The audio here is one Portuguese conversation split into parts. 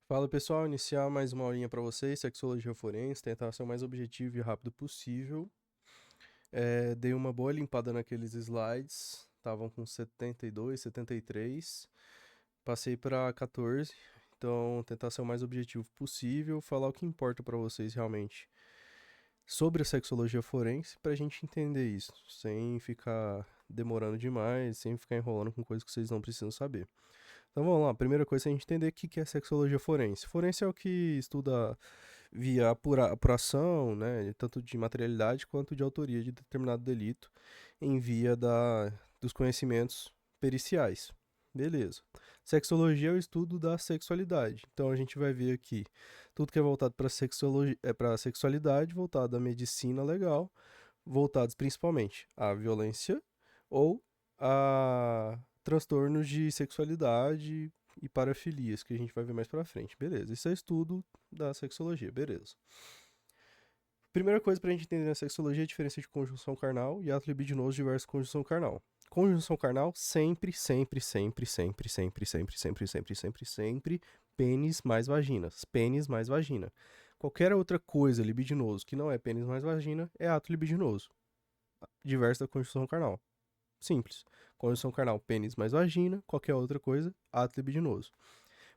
Fala pessoal, iniciar mais uma aulinha para vocês, sexologia forense, tentar ser o mais objetivo e rápido possível. Dei uma boa limpada naqueles slides, estavam com 72, 73, passei para 14, então tentar ser o mais objetivo possível, falar o que importa para vocês realmente sobre a sexologia forense para a gente entender isso, sem ficar demorando demais, sem ficar enrolando com coisas que vocês não precisam saber. Então vamos lá, a primeira coisa é a gente entender o que é sexologia forense. Forense é o que estuda via apuração, né, tanto de materialidade quanto de autoria de determinado delito, em via dos conhecimentos periciais. Beleza. Sexologia é o estudo da sexualidade. Então a gente vai ver aqui tudo que é voltado para sexologia, para sexualidade, voltado à medicina legal, voltados principalmente à violência ou a transtornos de sexualidade e parafilias, que a gente vai ver mais pra frente. Beleza, isso é estudo da sexologia, beleza. Primeira coisa pra gente entender na sexologia é a diferença de conjunção carnal e ato libidinoso versus conjunção carnal. Conjunção carnal sempre, sempre, sempre, sempre, sempre, sempre, sempre, sempre, sempre, sempre, pênis mais vaginas. Pênis mais vagina. Qualquer outra coisa libidinoso que não é pênis mais vagina é ato libidinoso. Diverso da conjunção carnal. Simples. Conjunção carnal, pênis mais vagina, qualquer outra coisa, ato libidinoso.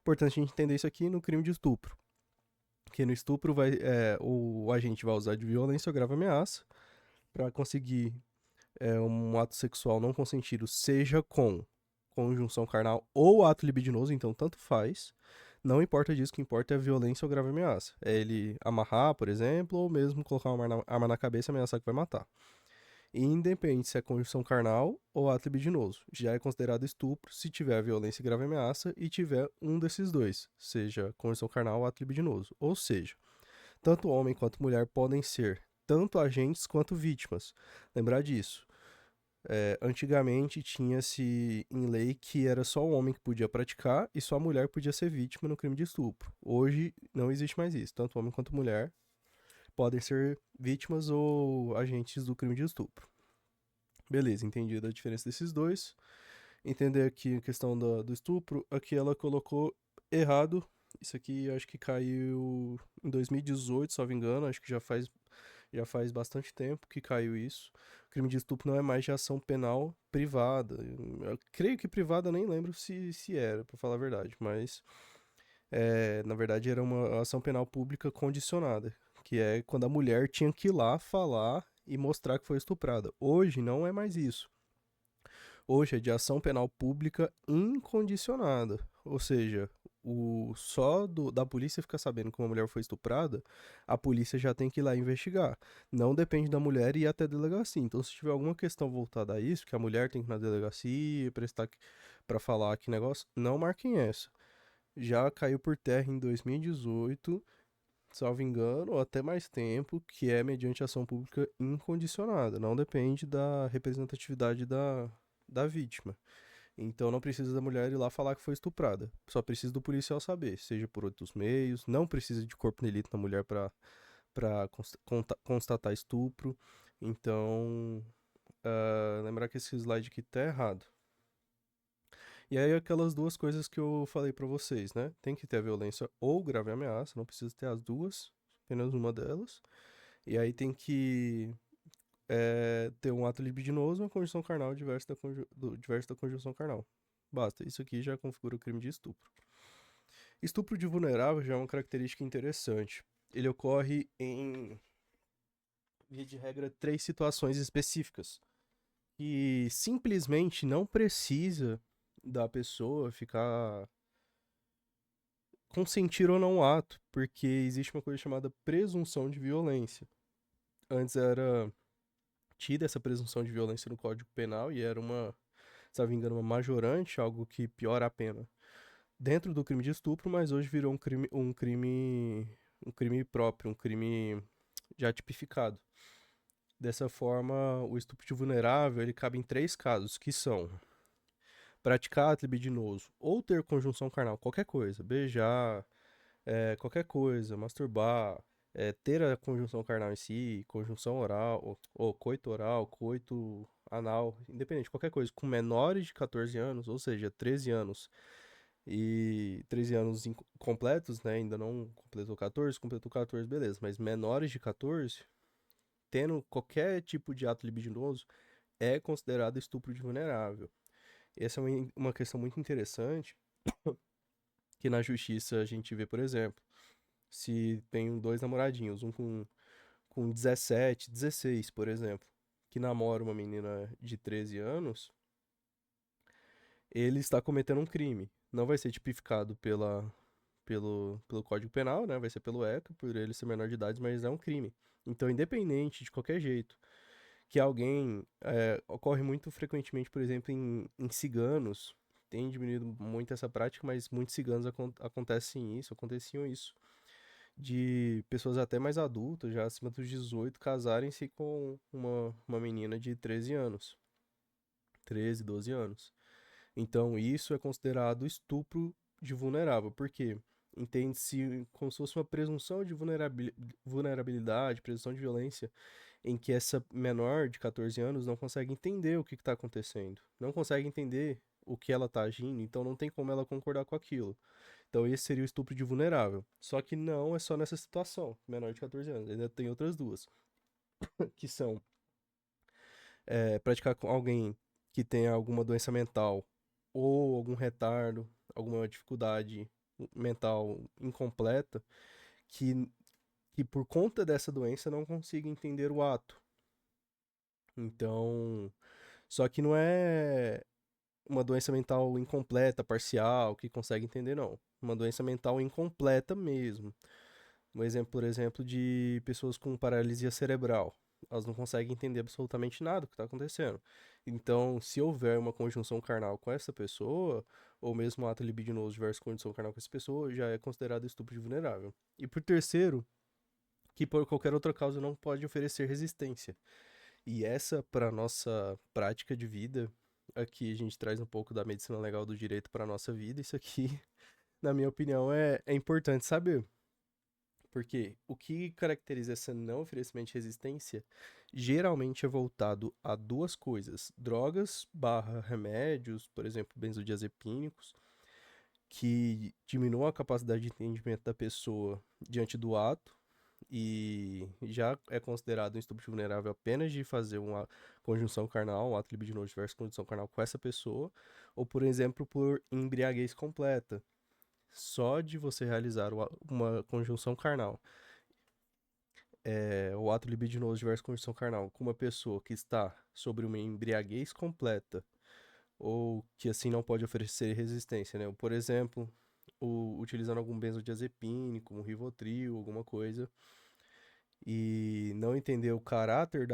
Importante a gente entender isso aqui no crime de estupro. Que no estupro o agente vai usar de violência ou grave ameaça para conseguir um ato sexual não consentido, seja com conjunção carnal ou ato libidinoso, então tanto faz. Não importa disso, o que importa é a violência ou grave ameaça. É ele amarrar, por exemplo, ou mesmo colocar uma arma na cabeça e ameaçar que vai matar. E independe se é conjunção carnal ou ato libidinoso. Já é considerado estupro se tiver violência e grave ameaça e tiver um desses dois, seja conjunção carnal ou ato libidinoso. Ou seja, tanto homem quanto mulher podem ser tanto agentes quanto vítimas. Lembrar disso. Antigamente tinha-se em lei que era só o homem que podia praticar e só a mulher podia ser vítima no crime de estupro. Hoje não existe mais isso. Tanto homem quanto mulher podem ser vítimas ou agentes do crime de estupro. Beleza, entendi a diferença desses dois. Entender aqui a questão do estupro. Aqui ela colocou errado. Isso aqui acho que caiu em 2018, se não me engano. Acho que já faz bastante tempo que caiu isso. O crime de estupro não é mais de ação penal privada. Eu creio que privada, eu nem lembro se era, pra falar a verdade. Mas, na verdade, era uma ação penal pública condicionada. Que é quando a mulher tinha que ir lá falar e mostrar que foi estuprada. Hoje não é mais isso. Hoje é de ação penal pública incondicionada. Ou seja, da polícia ficar sabendo que uma mulher foi estuprada, a polícia já tem que ir lá investigar. Não depende da mulher ir até a delegacia. Então, se tiver alguma questão voltada a isso, que a mulher tem que ir na delegacia, prestar para falar que negócio, não marquem essa. Já caiu por terra em 2018, salvo engano, ou até mais tempo, que é mediante ação pública incondicionada. Não depende da representatividade da vítima. Então não precisa da mulher ir lá falar que foi estuprada. Só precisa do policial saber, seja por outros meios. Não precisa de corpo de delito na mulher para constatar estupro. Então, lembrar que esse slide aqui tá errado. E aí aquelas duas coisas que eu falei pra vocês, né? Tem que ter a violência ou grave ameaça, não precisa ter as duas, apenas uma delas. E aí tem que ter um ato libidinoso, uma conjunção carnal diversa da conjunção carnal. Basta, isso aqui já configura o crime de estupro. Estupro de vulnerável já é uma característica interessante. Ele ocorre em, via de regra, três situações específicas. E simplesmente não precisa da pessoa ficar consentir ou não o ato, porque existe uma coisa chamada presunção de violência. Antes era tida essa presunção de violência no Código Penal e era se não me engano, uma majorante, algo que piora a pena dentro do crime de estupro, mas hoje virou um crime próprio, um crime já tipificado. Dessa forma, o estupro de vulnerável ele cabe em três casos, que são praticar ato libidinoso ou ter conjunção carnal, qualquer coisa, beijar, qualquer coisa, masturbar, ter a conjunção carnal em si, conjunção oral, ou coito oral, coito anal, independente, qualquer coisa, com menores de 14 anos, ou seja, 13 anos E 13 anos completos, né? Ainda não completou 14, beleza. Mas menores de 14, tendo qualquer tipo de ato libidinoso, é considerado estupro de vulnerável. Essa é uma questão muito interessante, que na justiça a gente vê, por exemplo, se tem dois namoradinhos, um com 17, 16, por exemplo, que namora uma menina de 13 anos, ele está cometendo um crime. Não vai ser tipificado pelo Código Penal, né? Vai ser pelo ECA, por ele ser menor de idade, mas é um crime. Então, independente de qualquer jeito que alguém ocorre muito frequentemente, por exemplo, em ciganos, tem diminuído muito essa prática, mas muitos ciganos aconteciam isso, de pessoas até mais adultas, já acima dos 18, casarem-se com uma menina de 13 anos, 13, 12 anos. Então, isso é considerado estupro de vulnerável, porque entende-se como se fosse uma presunção de vulnerabilidade, presunção de violência, em que essa menor de 14 anos não consegue entender o que está acontecendo, não consegue entender o que ela está agindo, então não tem como ela concordar com aquilo. Então, esse seria o estupro de vulnerável. Só que não é só nessa situação, menor de 14 anos, ainda tem outras duas, que são praticar com alguém que tenha alguma doença mental ou algum retardo, alguma dificuldade mental incompleta, que, que por conta dessa doença não consiga entender o ato. Então, só que não é uma doença mental incompleta, parcial, que consegue entender, não. Uma doença mental incompleta mesmo. Um exemplo, por exemplo, de pessoas com paralisia cerebral. Elas não conseguem entender absolutamente nada do que está acontecendo. Então, se houver uma conjunção carnal com essa pessoa, ou mesmo um ato libidinoso versus conjunção carnal com essa pessoa, já é considerado estupro de vulnerável. E por terceiro, que por qualquer outra causa não pode oferecer resistência. E essa, para nossa prática de vida, aqui a gente traz um pouco da medicina legal do direito para nossa vida. Isso aqui, na minha opinião, é importante saber. Porque o que caracteriza essa não oferecimento de resistência geralmente é voltado a duas coisas: drogas barra remédios, por exemplo, benzodiazepínicos, que diminuam a capacidade de entendimento da pessoa diante do ato e já é considerado um estupro vulnerável apenas de fazer uma conjunção carnal, um ato libidinoso versus conjunção carnal com essa pessoa, ou por exemplo, por embriaguez completa. Só de você realizar uma conjunção carnal, o ato libidinoso versus conjunção carnal com uma pessoa que está sobre uma embriaguez completa ou que assim não pode oferecer resistência, né? Por exemplo, utilizando algum benzodiazepínico, um Rivotril, alguma coisa, e não entender o caráter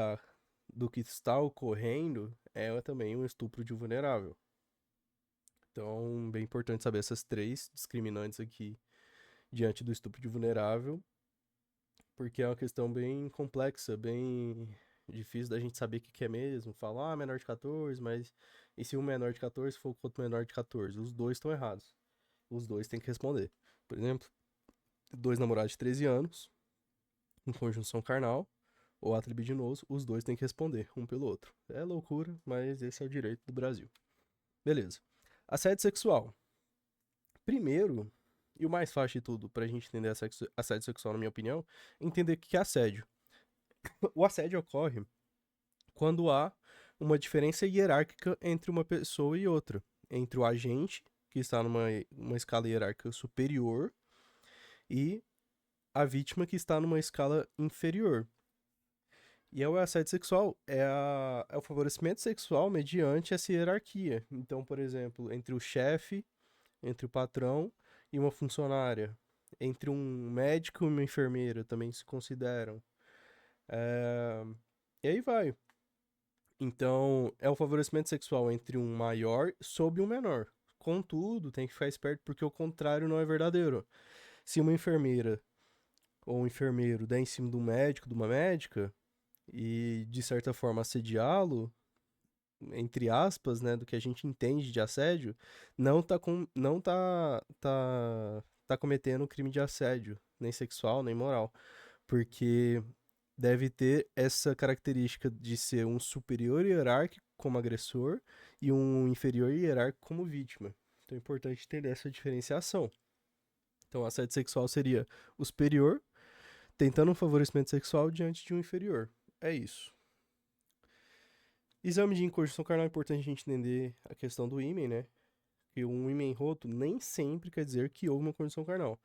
do que está ocorrendo, é também um estupro de vulnerável. Então, bem importante saber essas três discriminantes aqui diante do estupro de vulnerável, porque é uma questão bem complexa, bem difícil da gente saber o que é mesmo. Falar, menor de 14, mas e se um menor de 14 for com outro menor de 14? Os dois estão errados. Os dois têm que responder. Por exemplo, dois namorados de 13 anos, em conjunção carnal, ou ato libidinoso, os dois têm que responder, um pelo outro. É loucura, mas esse é o direito do Brasil. Beleza. Assédio sexual. Primeiro, e o mais fácil de tudo, pra gente entender assédio sexual, na minha opinião, é entender o que é assédio. O assédio ocorre quando há uma diferença hierárquica entre uma pessoa e outra. Entre o agente, que está numa escala hierárquica superior, e a vítima, que está numa escala inferior. E o assédio sexual é o favorecimento sexual mediante essa hierarquia. Então, por exemplo, entre o chefe, entre o patrão e uma funcionária, entre um médico e uma enfermeira também se consideram. É... E aí vai. Então, é o favorecimento sexual entre um maior sob um menor. Contudo, tem que ficar esperto porque o contrário não é verdadeiro. Se uma enfermeira ou um enfermeiro der em cima de um médico, de uma médica, e de certa forma assediá-lo, entre aspas, né, do que a gente entende de assédio, não tá cometendo crime de assédio, nem sexual, nem moral, porque deve ter essa característica de ser um superior hierárquico como agressor e um inferior hierárquico como vítima. Então é importante entender essa diferenciação. Então, assédio sexual seria o superior tentando um favorecimento sexual diante de um inferior. É isso. Exame de inconjunção carnal é importante a gente entender a questão do ímen, né? Que um ímen roto nem sempre quer dizer que houve uma conjunção carnal.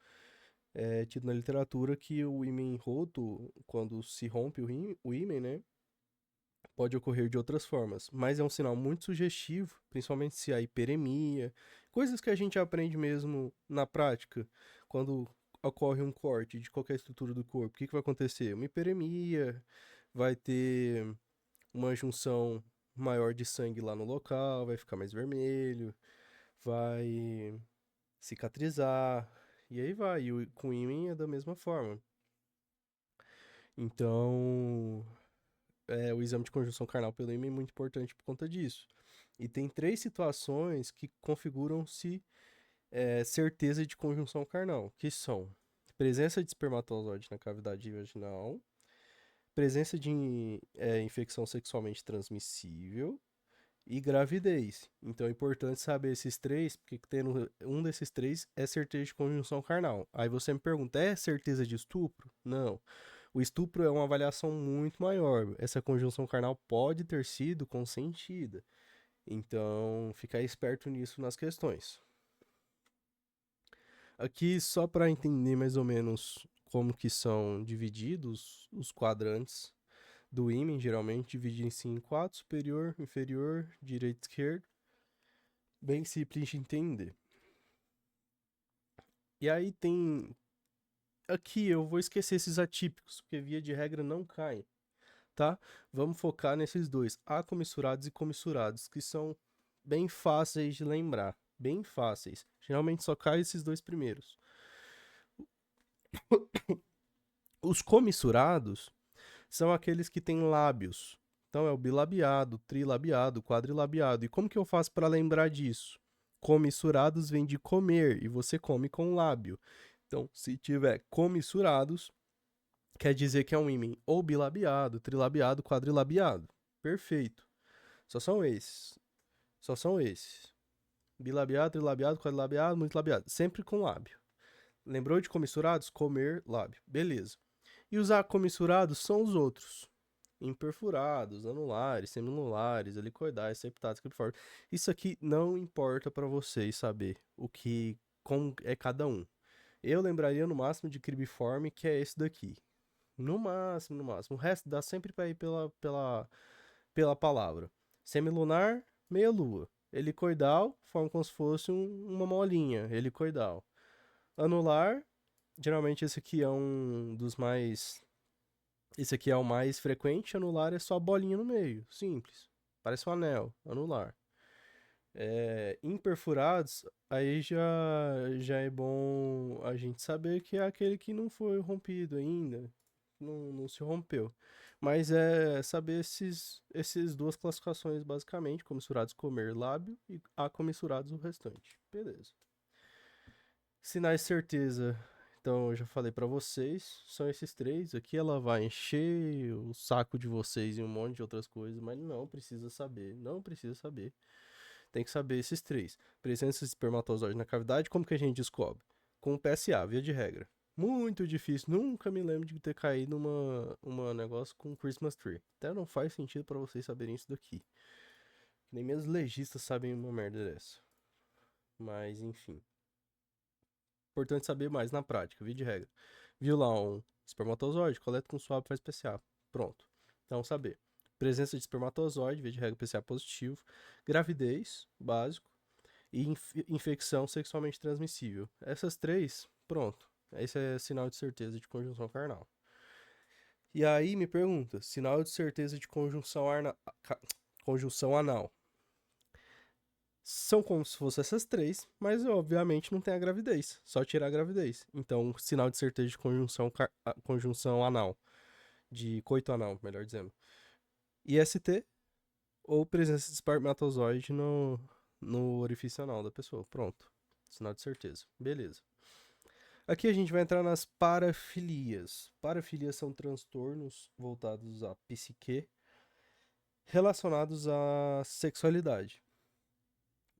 É tido na literatura que o ímen roto, quando se rompe o ímen, né? Pode ocorrer de outras formas, mas é um sinal muito sugestivo, principalmente se há hiperemia, coisas que a gente aprende mesmo na prática. Quando ocorre um corte de qualquer estrutura do corpo, o que vai acontecer? Uma hiperemia, vai ter uma junção maior de sangue lá no local, vai ficar mais vermelho, vai cicatrizar, e aí vai. E com o ímã é da mesma forma. Então, o exame de conjunção carnal pelo ímã é muito importante por conta disso. E tem 3 situações que configuram-se certeza de conjunção carnal, que são presença de espermatozoide na cavidade vaginal, presença de infecção sexualmente transmissível e gravidez. Então é importante saber esses 3, porque tendo um desses 3 é certeza de conjunção carnal. Aí você me pergunta, é certeza de estupro? Não. O estupro é uma avaliação muito maior. Essa conjunção carnal pode ter sido consentida. Então, ficar esperto nisso nas questões. Aqui, só para entender mais ou menos como que são divididos os quadrantes do ímã, geralmente dividem-se em 4, superior, inferior, direito e esquerdo. Bem simples de entender. E aí tem... Aqui eu vou esquecer esses atípicos, porque via de regra não caem, tá? Vamos focar nesses dois, acomissurados e comissurados, que são bem fáceis de lembrar. Bem fáceis. Geralmente só caem esses 2 primeiros. Os comissurados são aqueles que têm lábios. Então é o bilabiado, trilabiado, quadrilabiado. E como que eu faço para lembrar disso? Comissurados vem de comer e você come com lábio. Então, se tiver comissurados, quer dizer que é um ímã ou bilabiado, trilabiado, quadrilabiado. Perfeito. Só são esses. Só são esses. Bilabiado, trilabiado, quadrilabiado, multilabiado. Sempre com lábio. Lembrou de comissurados? Comer, lábio. Beleza. E os acomissurados são os outros. Imperfurados, anulares, semianulares, helicoidais, septados, cribriformes. Isso aqui não importa para vocês saber como é cada um. Eu lembraria no máximo de cribriforme, que é esse daqui. No máximo, no máximo. O resto dá sempre para ir pela palavra. Semilunar, meia lua. Helicoidal, forma como se fosse uma molinha, helicoidal. Anular, geralmente esse aqui é um dos mais... Esse aqui é o mais frequente, anular é só a bolinha no meio, simples. Parece um anel, anular. Imperfurados, aí já é bom a gente saber que é aquele que não foi rompido ainda, não se rompeu. Mas é saber esses 2 classificações, basicamente, comissurados comer lábio e acomissurados o restante. Beleza. Sinais de certeza, então eu já falei para vocês, são esses 3. Aqui ela vai encher o saco de vocês e um monte de outras coisas, mas não precisa saber, não precisa saber. Tem que saber esses 3. Presença de espermatozoide na cavidade, como que a gente descobre? Com o PSA, via de regra. Muito difícil, nunca me lembro de ter caído uma negócio com Christmas Tree. Até não faz sentido para vocês saberem isso daqui. Nem mesmo os legistas sabem uma merda dessa. Mas, enfim. Importante saber mais na prática, via de regra. Viu lá um espermatozoide, coleta com suave faz PSA. Pronto. Então, saber. Presença de espermatozoide, via de regra PSA positivo. Gravidez, básico. E infecção sexualmente transmissível. Essas 3, pronto. Esse é sinal de certeza de conjunção carnal. E aí me pergunta, sinal de certeza de conjunção anal. São como se fossem essas 3, mas obviamente não tem a gravidez. Só tirar a gravidez. Então, sinal de certeza de conjunção anal. De coito anal, melhor dizendo. IST ou presença de espermatozoide no orifício anal da pessoa. Pronto. Sinal de certeza. Beleza. Aqui a gente vai entrar nas parafilias. Parafilias são transtornos voltados à psique relacionados à sexualidade.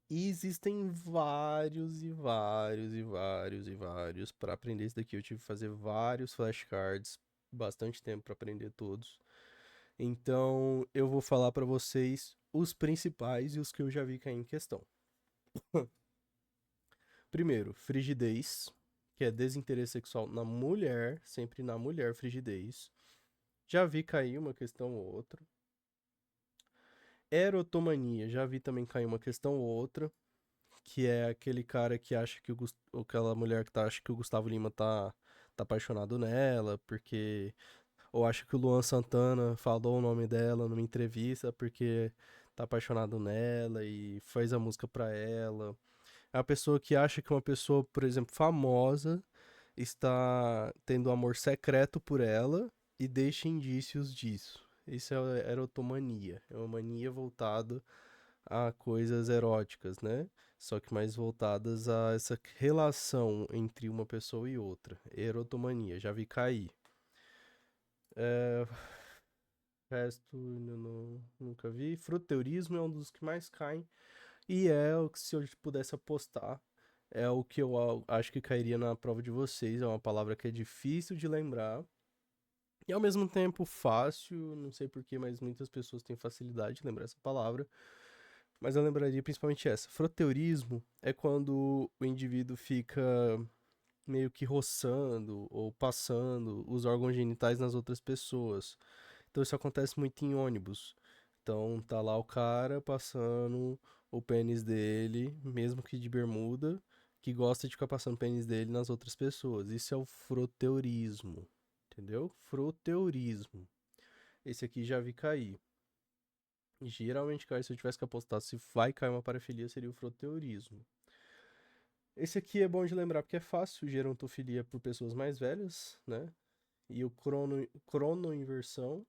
E existem vários e vários e vários e vários. Para aprender isso daqui, eu tive que fazer vários flashcards, bastante tempo para aprender todos. Então, eu vou falar para vocês os principais e os que eu já vi cair em questão. Primeiro, frigidez, que é desinteresse sexual na mulher, sempre na mulher, frigidez. Já vi cair uma questão ou outra. Erotomania, já vi também cair uma questão ou outra, que é aquele cara que acha que ou aquela mulher que acha que o Gustavo Lima tá apaixonado nela, porque ou acha que o Luan Santana falou o nome dela numa entrevista porque tá apaixonado nela e fez a música pra ela. É a pessoa que acha que uma pessoa, por exemplo, famosa está tendo amor secreto por ela e deixa indícios disso. Isso é erotomania. É uma mania voltada a coisas eróticas, né? Só que mais voltadas a essa relação entre uma pessoa e outra. Erotomania, já vi cair. É, resto nunca vi. Fruteurismo é um dos que mais caem. E é o que, se eu pudesse apostar, é o que eu acho que cairia na prova de vocês. É uma palavra que é difícil de lembrar. E ao mesmo tempo fácil, não sei porquê, mas muitas pessoas têm facilidade de lembrar essa palavra. Mas eu lembraria principalmente essa. Froteurismo é quando o indivíduo fica meio que roçando ou passando os órgãos genitais nas outras pessoas. Então isso acontece muito em ônibus. Então tá lá o cara passando o pênis dele, mesmo que de bermuda, que gosta de ficar passando o pênis dele nas outras pessoas. Isso é o froteurismo. Entendeu? Froteurismo. Esse aqui já vi cair. Geralmente cai, se eu tivesse que apostar se vai cair uma parafilia, seria o froteurismo. Esse aqui é bom de lembrar porque é fácil, gerontofilia por pessoas mais velhas, né? E o cronoinversão,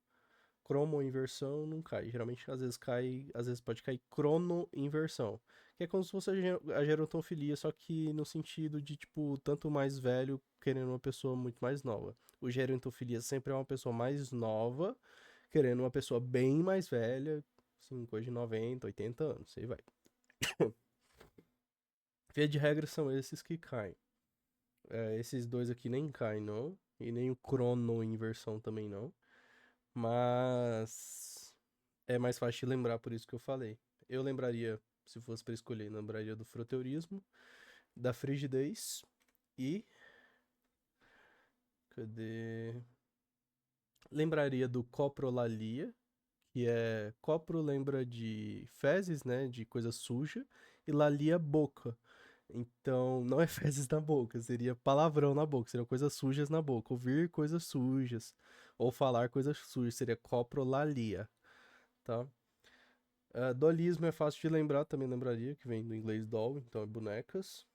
cromoinversão não cai. Geralmente, às vezes cai, às vezes pode cair cronoinversão. Que é como se fosse a gerontofilia, só que no sentido de, tipo, tanto mais velho querendo uma pessoa muito mais nova. O gerontofilia sempre é uma pessoa mais nova querendo uma pessoa bem mais velha, assim, coisa de 90, 80 anos, aí vai. Via de regra são esses que caem. É, esses dois aqui nem caem, não. E nem o crono-inversão também não. Mas é mais fácil de lembrar, por isso que eu falei. Eu lembraria, se fosse para escolher, lembraria do froteurismo, da frigidez e. Cadê? Lembraria do coprolalia, que é. Copro lembra de fezes, né? De coisa suja. E lalia boca. Então, não é fezes na boca, seria palavrão na boca, seriam coisas sujas na boca. Ouvir coisas sujas. Ou falar coisas sujas, seria coprolalia, tá? Dolismo é fácil de lembrar, também lembraria, que vem do inglês doll, então é bonecas.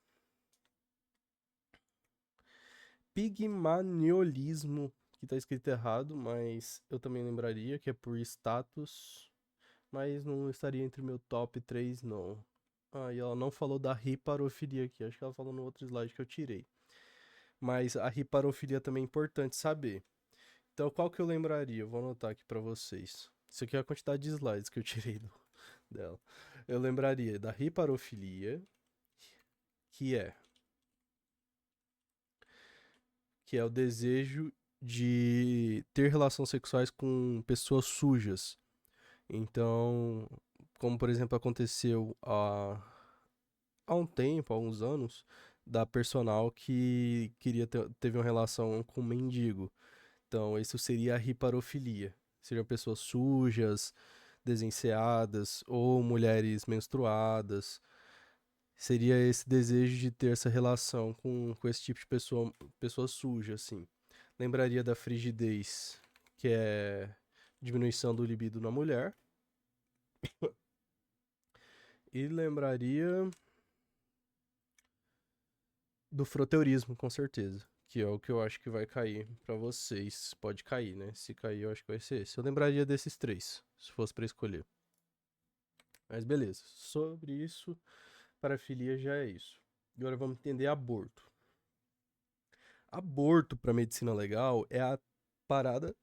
Pigmaniolismo, que tá escrito errado, mas eu também lembraria, que é por status, mas não estaria entre meu top 3 não. Ah, e ela não falou da riparofilia aqui, acho que ela falou no outro slide que eu tirei. Mas a riparofilia também é importante saber. Então, qual que eu lembraria? Eu vou anotar aqui pra vocês. Isso aqui é a quantidade de slides que eu tirei dela. Eu lembraria da riparofilia, que é que é o desejo de ter relações sexuais com pessoas sujas. Então, como por exemplo aconteceu há um tempo, há uns anos, da personal que teve uma relação com um mendigo. Então, isso seria a riparofilia. Seriam pessoas sujas, desenceadas ou mulheres menstruadas. Seria esse desejo de ter essa relação com esse tipo de pessoa suja, assim. Lembraria da frigidez, que é diminuição do libido na mulher. E lembraria do froteurismo, com certeza. Que é o que eu acho que vai cair pra vocês. Pode cair, né? Se cair, eu acho que vai ser esse. Eu lembraria desses três, se fosse pra escolher. Mas beleza. Sobre isso, parafilia já é isso. Agora vamos entender aborto. Aborto pra medicina legal é a parada,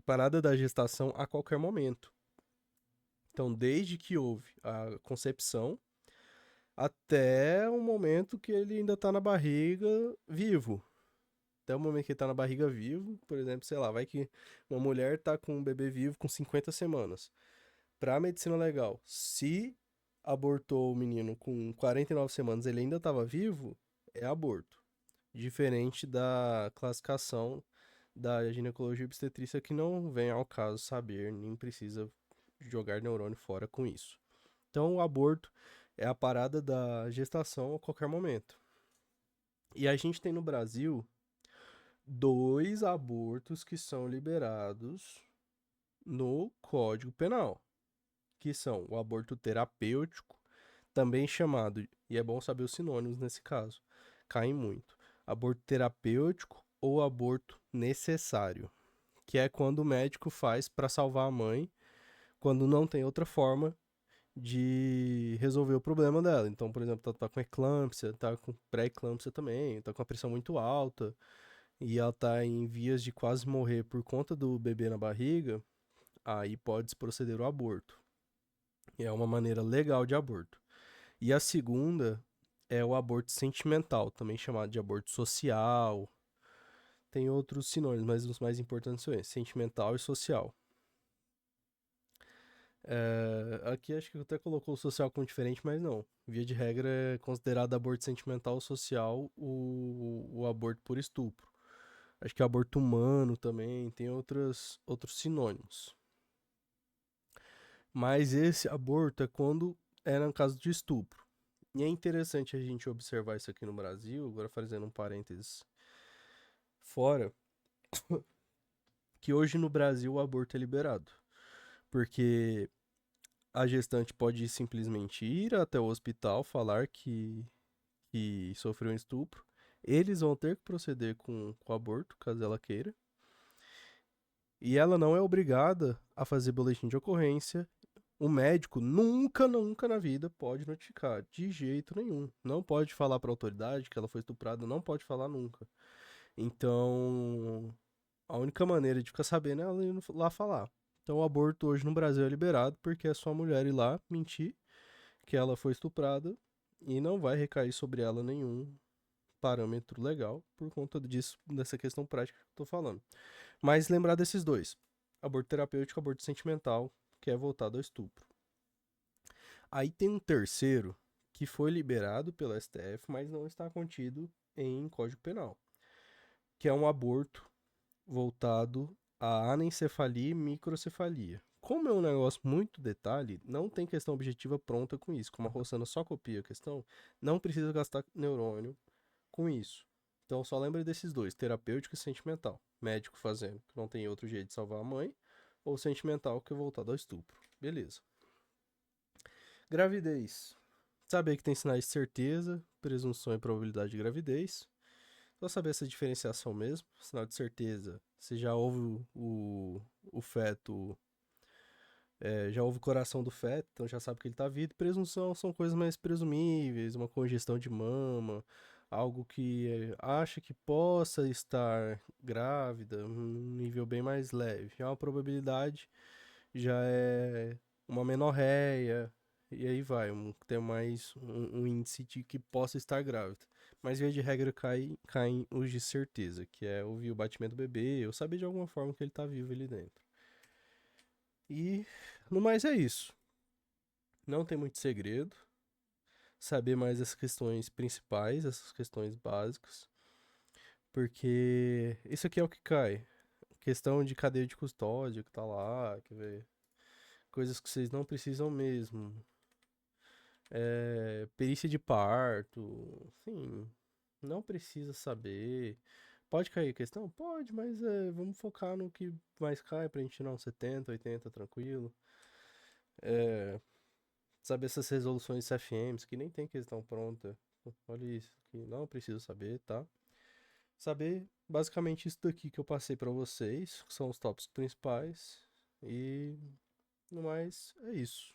parada da gestação a qualquer momento. Então, desde que houve a concepção até o momento que ele ainda tá na barriga vivo. Até o momento que ele tá na barriga vivo, por exemplo, sei lá, vai que uma mulher tá com um bebê vivo com 50 semanas. Pra medicina legal, se abortou o menino com 49 semanas, ele ainda estava vivo, é aborto. Diferente da classificação da ginecologia e obstetrícia, que não vem ao caso saber, nem precisa jogar neurônio fora com isso. Então, o aborto é a parada da gestação a qualquer momento. E a gente tem no Brasil 2 abortos que são liberados no Código Penal, que são o aborto terapêutico, também chamado, e é bom saber os sinônimos nesse caso, caem muito, aborto terapêutico ou aborto necessário, que é quando o médico faz para salvar a mãe, quando não tem outra forma de resolver o problema dela. Então, por exemplo, tá com eclâmpsia, tá com pré-eclâmpsia também, tá com a pressão muito alta e ela tá em vias de quase morrer por conta do bebê na barriga, aí pode se proceder o aborto. E é uma maneira legal de aborto. E a segunda é o aborto sentimental, também chamado de aborto social. Tem outros sinônimos, mas os mais importantes são esses, sentimental e social. Aqui acho que até colocou o social como diferente, mas não. Via de regra é considerado aborto sentimental ou social o aborto por estupro. Acho que aborto humano também tem outros sinônimos. Mas esse aborto é quando é no caso de estupro. E é interessante a gente observar isso aqui no Brasil, agora fazendo um parênteses fora, que hoje no Brasil o aborto é liberado. Porque a gestante pode simplesmente ir até o hospital, falar que sofreu um estupro. Eles vão ter que proceder com o aborto, caso ela queira. E ela não é obrigada a fazer boletim de ocorrência. O médico nunca, nunca na vida pode notificar, de jeito nenhum. Não pode falar para a autoridade que ela foi estuprada, não pode falar nunca. Então, a única maneira de ficar sabendo é ela ir lá falar. Então, o aborto hoje no Brasil é liberado porque é só a mulher ir lá mentir que ela foi estuprada e não vai recair sobre ela nenhum parâmetro legal por conta disso, dessa questão prática que eu tô falando. Mas lembrar desses dois: aborto terapêutico e aborto sentimental, que é voltado ao estupro. Aí tem um terceiro que foi liberado pelo STF, mas não está contido em Código Penal, que é um aborto voltado à anencefalia e microcefalia. Como é um negócio muito detalhe, não tem questão objetiva pronta com isso. Como a Rossana só copia a questão, não precisa gastar neurônio com isso. Então só lembra desses dois, terapêutico e sentimental. Médico fazendo, que não tem outro jeito de salvar a mãe, ou sentimental, que é voltado ao estupro. Beleza. Gravidez. Saber que tem sinais de certeza, presunção e probabilidade de gravidez. Só saber essa diferenciação mesmo. Sinal de certeza, você já ouve o feto, já ouve o coração do feto, então já sabe que ele tá vivo. Presunção são coisas mais presumíveis, uma congestão de mama, algo que acha que possa estar grávida, um nível bem mais leve. Já uma probabilidade já é uma menorreia, e aí vai, tem mais um índice de que possa estar grávida. Mas via de regra caem os de certeza, que é ouvir o batimento do bebê, ou saber de alguma forma que ele tá vivo ali dentro. E no mais é isso. Não tem muito segredo. Saber mais essas questões principais, essas questões básicas. Porque isso aqui é o que cai. Questão de cadeia de custódia que tá lá, quer ver? Coisas que vocês não precisam mesmo. Perícia de parto, sim, não precisa saber. Pode cair a questão? Pode, mas vamos focar no que mais cai pra gente tirar uns 70, 80 tranquilo. É, saber essas resoluções CFMs, que nem tem questão pronta. Olha isso, que não preciso saber, tá? Saber basicamente isso daqui que eu passei pra vocês, que são os tópicos principais. E no mais, é isso.